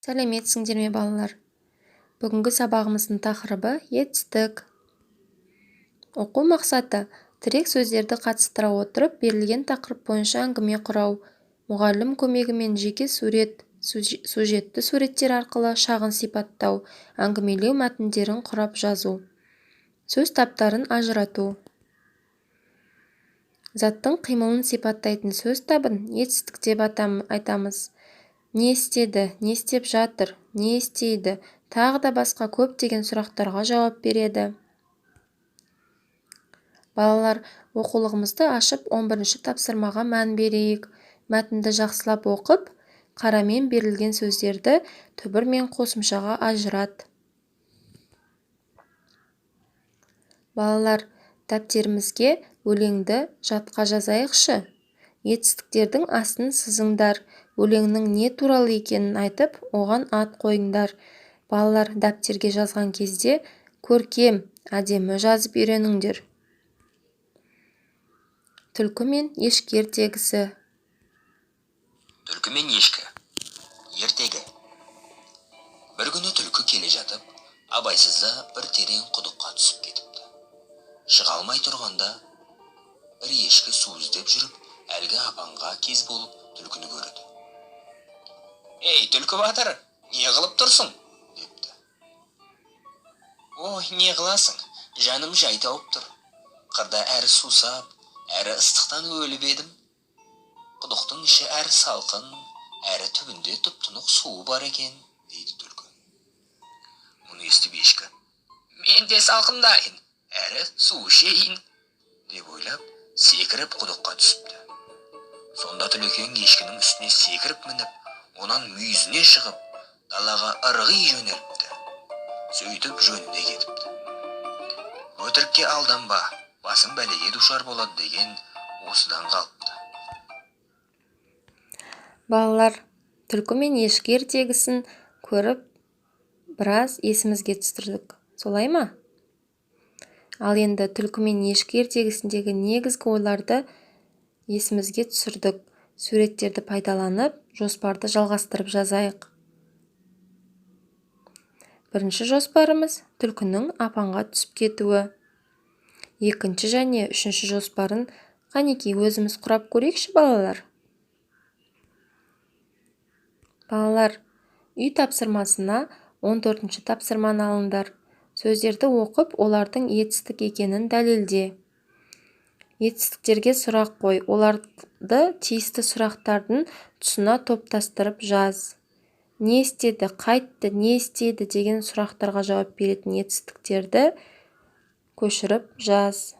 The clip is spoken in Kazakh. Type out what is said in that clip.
Сәлеметсіңдер ме балалар? Бүгінгі сабағымыздың тақырыбы етістік. Оқу мақсаты тірек сөздерді қатыстыра отырып берілген тақырып бойынша әңгіме құрау. Мұғалім көмегімен жеке сюжетті суреттер арқылы шағын сипаттау, әңгімелеу мәтіндерін құрап жазу. Сөз таптарын ажырату. Заттың қимылын сипаттайтын сөз табын етістік деп айтамыз. Не істеді, не істеп жатыр, не істейді, тағы да басқа көптеген сұрақтарға жауап береді. Балалар, оқулығымызды ашып 11-ші тапсырмаға мән берейік. Мәтінді жақсылап оқып, қарамен берілген сөздерді түбір мен қосымшаға ажырат. Балалар, дәптерімізге өлеңді жатқа жазайықшы. Етістіктердің астын сызыңдар. Өлеңнің не туралы екенін айтып, оған ат қойыңдар. Балалар, дәптерге жазған кезде көркем, әдемі жазып үйреніңдер. Түлкі мен ешкі ертегісі. Түлкі мен ешкі ертегі. Бір күні түлкі келе жатып, абайсызда бір терең құдыққа түсіп кетіпті. Шыға алмай тұрғанда, бір ешкі су іздеп жүріп, әлгі апанға кез болып түлкіні көрді. «Ей, түлкі батыр, не қылып тұрсың?» депті. «Ой, не қыласың, жаным жай тауып тұр. Қырда әрі сусап, әрі ыстықтан өліп едім. Құдықтың іші әрі салқын, әрі түбінде тұп-тұнық суы бар екен», дейді түлкі. Мұны естіп ешкі: «Мен де салқындайын, әрі су ішейін», деп ойлап, секіріп құдыққа түсіпті. Сонда түлекең ешкінің үстіне секіріп мініп, онан мүйізіне шығып, далаға ырғи жөнеліпті. Сөйтіп жөніне кетіпті. «Өтірікке алданба, басың бәлеге душар болады» деген осыдан қалыпты. Балалар, түлкі мен ешкі ертегісін көріп, біраз есімізге түсірдік. Солай ма? Ал енді түлкі мен ешкі ертегісіндегі негізгі ойларды есімізге түсірдік. Суреттерді пайдаланып, жоспарды жалғастырып жазайық. Бірінші жоспарымыз түлкінің апанға түсіп кетуі. Екінші және үшінші жоспарын қанекей өзіміз құрап көрейікші балалар. Балалар, үй тапсырмасына 14-ші тапсырманы алыңдар. Сөздерді оқып, олардың етістік екенін дәлелде. Етістіктерге сұрақ қой, оларды тиісті сұрақтардың тұсына топтастырып жаз. Не істеді, қайтты, не істейді деген сұрақтарға жауап беретін етістіктерді көшіріп жаз.